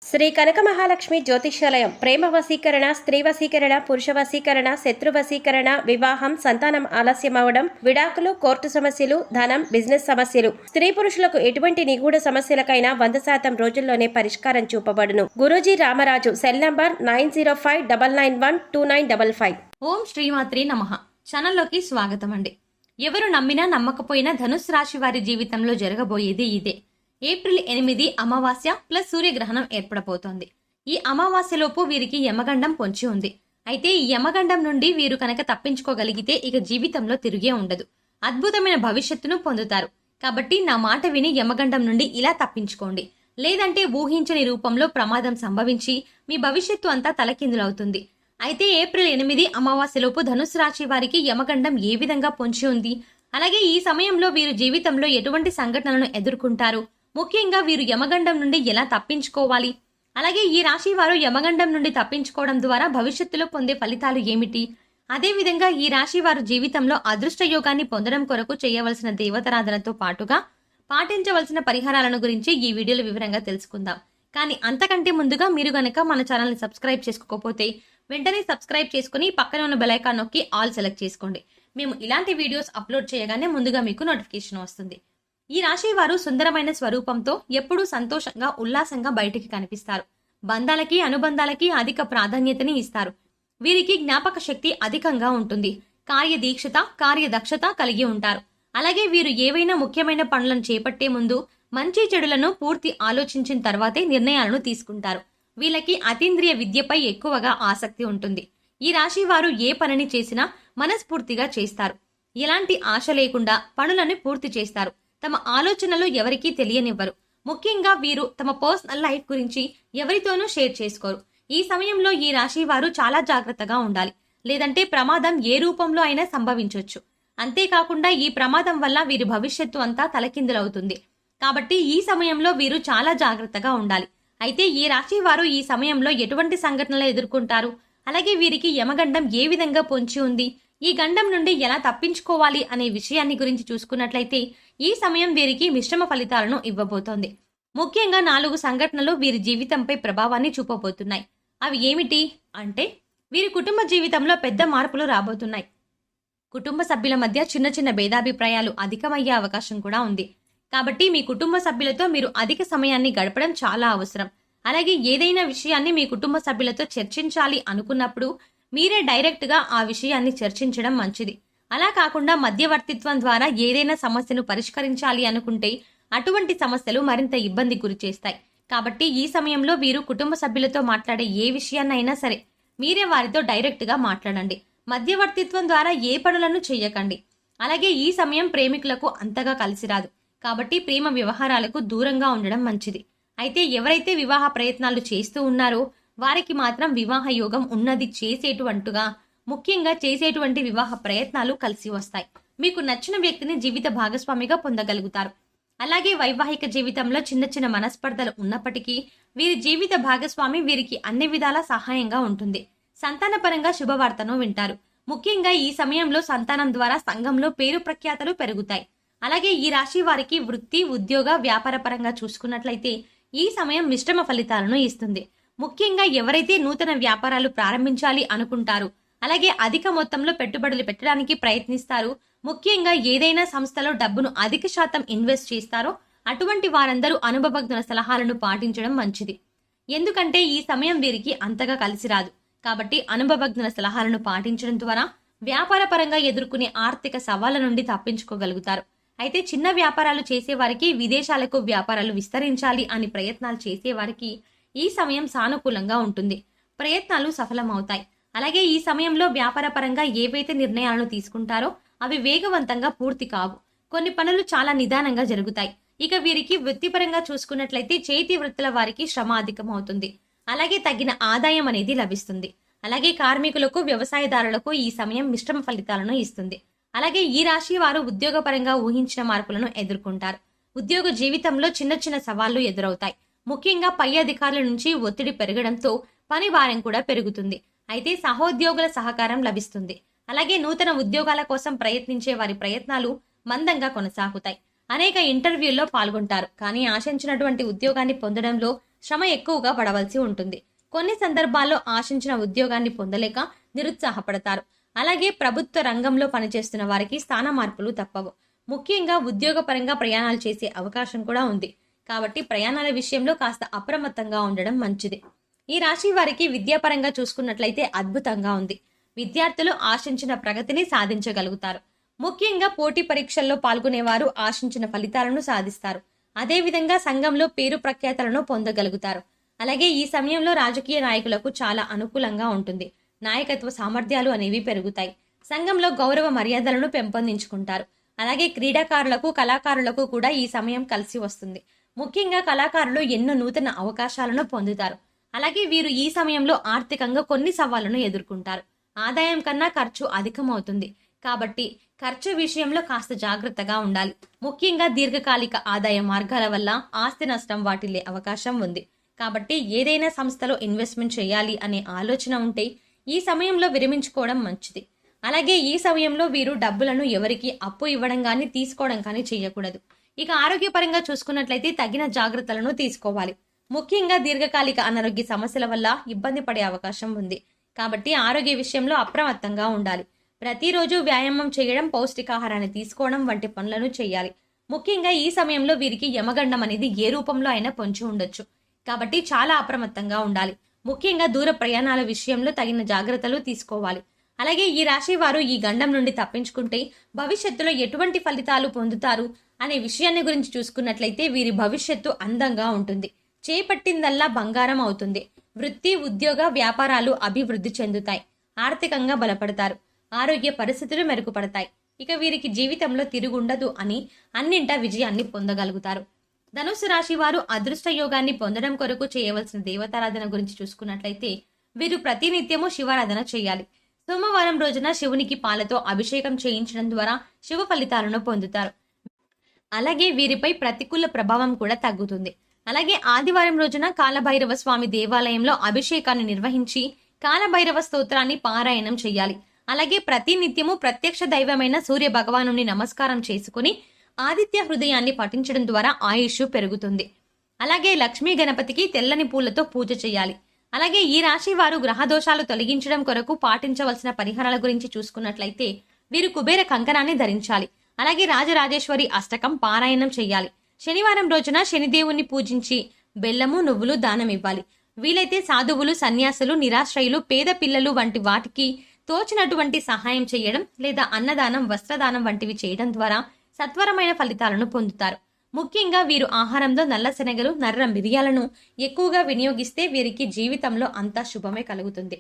శ్రీ కనక మహాలక్ష్మి జ్యోతిష్యాలయం ప్రేమ వశీకరణ, స్త్రీ వశీకరణ, పురుష వశీకరణ, శత్రు వశీకరణ, వివాహం, సంతానం ఆలస్యం అవడం, విడాకులు, కోర్టు సమస్యలు, ధనం, బిజినెస్ సమస్యలు, స్త్రీ పురుషులకు ఎటువంటి నిగూఢ సమస్యలకైనా 100% రోజుల్లోనే పరిష్కారం చూపబడును. గురూజీ రామరాజు. Cell number 9059912955. ఓం శ్రీమాత్రి నమః. ఛానల్లోకి స్వాగతం అండి. ఎవరు నమ్మినా నమ్మకపోయినా ధనుస్సు రాశి వారి జీవితంలో జరగబోయేది ఇదే. ఏప్రిల్ 8 అమావాస్య ప్లస్ సూర్యగ్రహణం ఏర్పడబోతోంది. ఈ అమావాస్యలోపు వీరికి యమగండం పొంచి ఉంది. అయితే ఈ యమగండం నుండి వీరు కనుక తప్పించుకోగలిగితే ఇక జీవితంలో తిరిగే ఉండదు. అద్భుతమైన భవిష్యత్తును పొందుతారు. కాబట్టి నా మాట విని యమగండం నుండి ఇలా తప్పించుకోండి. లేదంటే ఊహించని రూపంలో ప్రమాదం సంభవించి మీ భవిష్యత్తు అంతా తలకిందులవుతుంది. అయితే ఏప్రిల్ 8 అమావాస్యలోపు ధనుసు రాశి వారికి యమగండం ఏ విధంగా పొంచి ఉంది, అలాగే ఈ సమయంలో వీరు జీవితంలో ఎటువంటి సంఘటనలను ఎదుర్కొంటారు, ముఖ్యంగా వీరు యమగండం నుండి ఎలా తప్పించుకోవాలి, అలాగే ఈ రాశి వారు యమగండం నుండి తప్పించుకోవడం ద్వారా భవిష్యత్తులో పొందే ఫలితాలు ఏమిటి, అదేవిధంగా ఈ రాశి వారు జీవితంలో అదృష్ట యోగాన్ని పొందడం కొరకు చేయవలసిన దేవతారాధనతో పాటుగా పాటించవలసిన పరిహారాలను గురించి ఈ వీడియోలో వివరంగా తెలుసుకుందాం. కానీ అంతకంటే ముందుగా మీరు గనక మన ఛానల్ని సబ్స్క్రైబ్ చేసుకోకపోతే వెంటనే సబ్స్క్రైబ్ చేసుకుని పక్కన ఉన్న బెల్ ఐకాన్ నొక్కి ఆల్ సెలెక్ట్ చేసుకోండి. మేము ఇలాంటి వీడియోస్ అప్లోడ్ చేయగానే ముందుగా మీకు నోటిఫికేషన్ వస్తుంది. ఈ రాశి వారు సుందరమైన స్వరూపంతో ఎప్పుడూ సంతోషంగా, ఉల్లాసంగా బయటికి కనిపిస్తారు. బంధాలకి, అనుబంధాలకి అధిక ప్రాధాన్యతని ఇస్తారు. వీరికి జ్ఞాపక శక్తి అధికంగా ఉంటుంది. కార్యదీక్షత, కార్యదక్షత కలిగి ఉంటారు. అలాగే వీరు ఏవైనా ముఖ్యమైన పనులను చేపట్టే ముందు మంచి చెడులను పూర్తి ఆలోచించిన తర్వాతే నిర్ణయాలను తీసుకుంటారు. వీళ్ళకి అతీంద్రియ విద్యపై ఎక్కువగా ఆసక్తి ఉంటుంది. ఈ రాశి వారు ఏ పనిని చేసినా మనస్ఫూర్తిగా చేస్తారు. ఎలాంటి ఆశ లేకుండా పనులను పూర్తి చేస్తారు. తమ ఆలోచనలు ఎవరికీ తెలియనివ్వరు. ముఖ్యంగా వీరు తమ పర్సనల్ లైఫ్ గురించి ఎవరితోనూ షేర్ చేసుకోరు. ఈ సమయంలో ఈ రాశి వారు చాలా జాగ్రత్తగా ఉండాలి. లేదంటే ప్రమాదం ఏ రూపంలో అయినా సంభవించవచ్చు. అంతేకాకుండా ఈ ప్రమాదం వల్ల వీరి భవిష్యత్తు అంతా తలకిందులవుతుంది. కాబట్టి ఈ సమయంలో వీరు చాలా జాగ్రత్తగా ఉండాలి. అయితే ఈ రాశి వారు ఈ సమయంలో ఎటువంటి సంఘటనలు ఎదుర్కొంటారు, అలాగే వీరికి యమగండం ఏ విధంగా పొంచి ఉంది, ఈ గండం నుండి ఎలా తప్పించుకోవాలి అనే విషయాన్ని గురించి చూసుకున్నట్లయితే ఈ సమయం వీరికి మిశ్రమ ఫలితాలను ఇవ్వబోతోంది. ముఖ్యంగా 4 సంఘటనలు వీరి జీవితంపై ప్రభావాన్ని చూపబోతున్నాయి. అవి ఏమిటి అంటే, వీరి కుటుంబ జీవితంలో పెద్ద మార్పులు రాబోతున్నాయి. కుటుంబ సభ్యుల మధ్య చిన్న చిన్న భేదాభిప్రాయాలు అధికమయ్యే అవకాశం కూడా ఉంది. కాబట్టి మీ కుటుంబ సభ్యులతో మీరు అధిక సమయాన్ని గడపడం చాలా అవసరం. అలాగే ఏదైనా విషయాన్ని మీ కుటుంబ సభ్యులతో చర్చించాలి అనుకున్నప్పుడు మీరే డైరెక్ట్ గా ఆ విషయాన్ని చర్చించడం మంచిది. అలా కాకుండా మధ్యవర్తిత్వం ద్వారా ఏదైనా సమస్యను పరిష్కరించాలి అనుకుంటే అటువంటి సమస్యలు మరింత ఇబ్బంది గురి చేస్తాయి. కాబట్టి ఈ సమయంలో వీరు కుటుంబ సభ్యులతో మాట్లాడే ఏ విషయాన్నైనా సరే మీరే వారితో డైరెక్ట్ గా మాట్లాడండి. మధ్యవర్తిత్వం ద్వారా ఏ పనులను చేయకండి. అలాగే ఈ సమయం ప్రేమికులకు అంతగా కలిసిరాదు. కాబట్టి ప్రేమ వ్యవహారాలకు దూరంగా ఉండడం మంచిది. అయితే ఎవరైతే వివాహ ప్రయత్నాలు చేస్తూ ఉన్నారో వారికి మాత్రం వివాహ యోగం ఉన్నది. ముఖ్యంగా చేసేటువంటి వివాహ ప్రయత్నాలు కలిసి వస్తాయి. మీకు నచ్చిన వ్యక్తిని జీవిత భాగస్వామిగా పొందగలుగుతారు. అలాగే వైవాహిక జీవితంలో చిన్న చిన్న మనస్పర్ధలు ఉన్నప్పటికీ వీరి జీవిత భాగస్వామి వీరికి అన్ని విధాలా సహాయంగా ఉంటుంది. సంతానపరంగా శుభవార్తను వింటారు. ముఖ్యంగా ఈ సమయంలో సంతానం ద్వారా సంఘంలో పేరు ప్రఖ్యాతలు పెరుగుతాయి. అలాగే ఈ రాశి వారికి వృత్తి, ఉద్యోగ, వ్యాపార పరంగా చూసుకున్నట్లయితే ఈ సమయం మిశ్రమ ఫలితాలను ఇస్తుంది. ముఖ్యంగా ఎవరైతే నూతన వ్యాపారాలు ప్రారంభించాలి అనుకుంటారు, అలాగే అధిక మొత్తంలో పెట్టుబడులు పెట్టడానికి ప్రయత్నిస్తారు, ముఖ్యంగా ఏదైనా సంస్థలో డబ్బును అధిక శాతం ఇన్వెస్ట్ చేస్తారో అటువంటి వారందరూ అనుభవజ్ఞుల సలహాలను పాటించడం మంచిది. ఎందుకంటే ఈ సమయం వీరికి అంతగా కలిసి రాదు. కాబట్టి అనుభవజ్ఞుల సలహాలను పాటించడం ద్వారా వ్యాపార పరంగా ఎదుర్కొనే ఆర్థిక సవాళ్ల నుండి తప్పించుకోగలుగుతారు. అయితే చిన్న వ్యాపారాలు చేసేవారికి, విదేశాలకు వ్యాపారాలు విస్తరించాలి అని ప్రయత్నాలు చేసేవారికి ఈ సమయం సానుకూలంగా ఉంటుంది. ప్రయత్నాలు సఫలమవుతాయి. అలాగే ఈ సమయంలో వ్యాపార పరంగా ఏవైతే నిర్ణయాలను తీసుకుంటారో అవి వేగవంతంగా పూర్తి కావు. కొన్ని పనులు చాలా నిదానంగా జరుగుతాయి. ఇక వీరికి వృత్తిపరంగా చూసుకున్నట్లయితే చేతి వృత్తుల వారికి శ్రమ అధికమవుతుంది. అలాగే తగిన ఆదాయం అనేది లభిస్తుంది. అలాగే కార్మికులకు, వ్యవసాయదారులకు ఈ సమయం మిశ్రమ ఫలితాలను ఇస్తుంది. అలాగే ఈ రాశి వారు ఉద్యోగపరంగా ఊహించిన మార్పులను ఎదుర్కొంటారు. ఉద్యోగ జీవితంలో చిన్న చిన్న సవాళ్లు ఎదురవుతాయి. ముఖ్యంగా పై అధికారుల నుంచి ఒత్తిడి పెరగడంతో పని భారం కూడా పెరుగుతుంది. అయితే సహోద్యోగుల సహకారం లభిస్తుంది. అలాగే నూతన ఉద్యోగాల కోసం ప్రయత్నించే వారి ప్రయత్నాలు మందంగా కొనసాగుతాయి. అనేక ఇంటర్వ్యూల్లో పాల్గొంటారు. కానీ ఆశించినటువంటి ఉద్యోగాన్ని పొందడంలో శ్రమ ఎక్కువగా పడవలసి ఉంటుంది. కొన్ని సందర్భాల్లో ఆశించిన ఉద్యోగాన్ని పొందలేక నిరుత్సాహపడతారు. అలాగే ప్రభుత్వ రంగంలో పనిచేస్తున్న వారికి స్థాన మార్పులు తప్పవు. ముఖ్యంగా ఉద్యోగపరంగా ప్రయాణాలు చేసే అవకాశం కూడా ఉంది. కాబట్టి ప్రయాణాల విషయంలో కాస్త అప్రమత్తంగా ఉండడం మంచిది. ఈ రాశి వారికి విద్యాపరంగా చూసుకున్నట్లయితే అద్భుతంగా ఉంది. విద్యార్థులు ఆశించిన ప్రగతిని సాధించగలుగుతారు. ముఖ్యంగా పోటీ పరీక్షల్లో పాల్గొనేవారు ఆశించిన ఫలితాలను సాధిస్తారు. అదేవిధంగా సంఘంలో పేరు ప్రఖ్యాతలను పొందగలుగుతారు. అలాగే ఈ సమయంలో రాజకీయ నాయకులకు చాలా అనుకూలంగా ఉంటుంది. నాయకత్వ సామర్థ్యాలు అనేవి పెరుగుతాయి. సంఘంలో గౌరవ మర్యాదలను పెంపొందించుకుంటారు. అలాగే క్రీడాకారులకు, కళాకారులకు కూడా ఈ సమయం కలిసి వస్తుంది. ముఖ్యంగా కళాకారులు ఎన్నో నూతన అవకాశాలను పొందుతారు. అలాగే వీరు ఈ సమయంలో ఆర్థికంగా కొన్ని సవాళ్లను ఎదుర్కొంటారు. ఆదాయం కన్నా ఖర్చు అధికమవుతుంది. కాబట్టి ఖర్చు విషయంలో కాస్త జాగ్రత్తగా ఉండాలి. ముఖ్యంగా దీర్ఘకాలిక ఆదాయ మార్గాల వల్ల ఆస్తి నష్టం వాటిల్లే అవకాశం ఉంది. కాబట్టి ఏదైనా సంస్థలో ఇన్వెస్ట్మెంట్ చేయాలి అనే ఆలోచన ఉంటే ఈ సమయంలో విరమించుకోవడం మంచిది. అలాగే ఈ సమయంలో వీరు డబ్బులను ఎవరికి అప్పు ఇవ్వడం కానీ తీసుకోవడం కానీ చేయకూడదు. ఇక ఆరోగ్యపరంగా చూసుకున్నట్లయితే తగిన జాగ్రత్తలను తీసుకోవాలి. ముఖ్యంగా దీర్ఘకాలిక అనారోగ్య సమస్యల వల్ల ఇబ్బంది పడే అవకాశం ఉంది. కాబట్టి ఆరోగ్య విషయంలో అప్రమత్తంగా ఉండాలి. ప్రతిరోజు వ్యాయామం చేయడం, పౌష్టికాహారాన్ని తీసుకోవడం వంటి పనులను చేయాలి. ముఖ్యంగా ఈ సమయంలో వీరికి యమగండం అనేది ఏ రూపంలో అయినా పొంచి ఉండొచ్చు. కాబట్టి చాలా అప్రమత్తంగా ఉండాలి. ముఖ్యంగా దూర ప్రయాణాల విషయంలో తగిన జాగ్రత్తలు తీసుకోవాలి. అలాగే ఈ రాశి వారు ఈ గండం నుండి తప్పించుకుంటే భవిష్యత్తులో ఎటువంటి ఫలితాలు పొందుతారు అనే విషయాన్ని గురించి చూసుకున్నట్లయితే వీరి భవిష్యత్తు అందంగా ఉంటుంది. చేపట్టిందల్లా బంగారం అవుతుంది. వృత్తి, ఉద్యోగ, వ్యాపారాలు అభివృద్ధి చెందుతాయి. ఆర్థికంగా బలపడతారు. ఆరోగ్య పరిస్థితులు మెరుగుపడతాయి. ఇక వీరికి జీవితంలో తిరుగుండదు అని అన్నింటా విజయాన్ని పొందగలుగుతారు. ధనుస్సు రాశి వారు అదృష్ట యోగాన్ని పొందడం కొరకు చేయవలసిన దేవతారాధన గురించి చూసుకున్నట్లయితే వీరు ప్రతినిత్యము శివారాధన చేయాలి. సోమవారం రోజున శివునికి పాలతో అభిషేకం చేయించడం ద్వారా శుభ ఫలితాలను పొందుతారు. అలాగే వీరిపై ప్రతికూల ప్రభావం కూడా తగ్గుతుంది. అలాగే ఆదివారం రోజున కాలభైరవ స్వామి దేవాలయంలో అభిషేకాన్ని నిర్వహించి కాలభైరవ స్తోత్రాన్ని పారాయణం చేయాలి. అలాగే ప్రతినిత్యము ప్రత్యక్ష దైవమైన సూర్య భగవానుని నమస్కారం చేసుకుని ఆదిత్య హృదయాన్ని పఠించడం ద్వారా ఆయుష్ పెరుగుతుంది. అలాగే లక్ష్మీ గణపతికి తెల్లని పూలతో పూజ చేయాలి. అలాగే ఈ రాశి వారు గ్రహ దోషాలు తొలగించడం కొరకు పాటించవలసిన పరిహారాల గురించి చూసుకున్నట్లయితే వీరు కుబేర కంకణాన్ని ధరించాలి. అలాగే రాజరాజేశ్వరి అష్టకం పారాయణం చేయాలి. శనివారం రోజున శనిదేవుణ్ణి పూజించి బెల్లము, నువ్వులు దానం ఇవ్వాలి. వీలైతే సాధువులు, సన్యాసులు, నిరాశ్రయులు, పేద పిల్లలు వంటి వాటికి తోచినటువంటి సహాయం చేయడం లేదా అన్నదానం, వస్త్రదానం వంటివి చేయడం ద్వారా సత్వరమైన ఫలితాలను పొందుతారు. ముఖ్యంగా వీరు ఆహారంలో నల్ల శనగలు, నర్ర మిరియాలను ఎక్కువగా వినియోగిస్తే వీరికి జీవితంలో అంతా శుభమే కలుగుతుంది.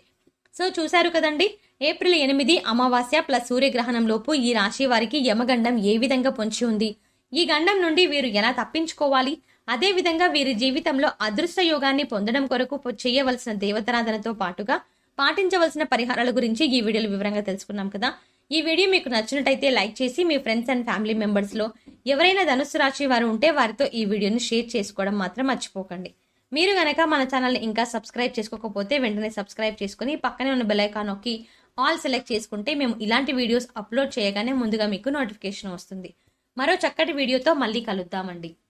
సో చూశారు కదండి, ఏప్రిల్ 8 అమావాస్య ప్లస్ సూర్యగ్రహణం లోపు ఈ రాశి వారికి యమగండం ఏ విధంగా పొంచి ఉంది, ఈ గండం నుండి వీరు ఎలా తప్పించుకోవాలి, అదే విధంగా వీరి జీవితంలో అదృష్ట యోగాన్ని పొందడం కొరకు చేయవలసిన దేవతారాధనతో పాటుగా పాటించవలసిన పరిహారాల గురించి ఈ వీడియోలో వివరంగా తెలుసుకున్నాం కదా. ఈ వీడియో మీకు నచ్చినట్టయితే లైక్ చేసి మీ ఫ్రెండ్స్ అండ్ ఫ్యామిలీ మెంబర్స్ లో ఎవరైనా ధనుస్సు రాశి వారు ఉంటే వారితో ఈ వీడియోని షేర్ చేసుకోవడం మాత్రం మర్చిపోకండి. మీరు గనక మన ఛానల్ని ఇంకా సబ్స్క్రైబ్ చేసుకోకపోతే వెంటనే సబ్స్క్రైబ్ చేసుకుని పక్కనే ఉన్న బెల్ ఐకాన్ నొక్కి ఆల్ సెలెక్ట్ చేసుకుంటే మేము ఇలాంటి వీడియోస్ అప్లోడ్ చేయగానే ముందుగా మీకు నోటిఫికేషన్ వస్తుంది. మరో చక్కటి వీడియోతో మళ్ళీ కలుద్దామండి.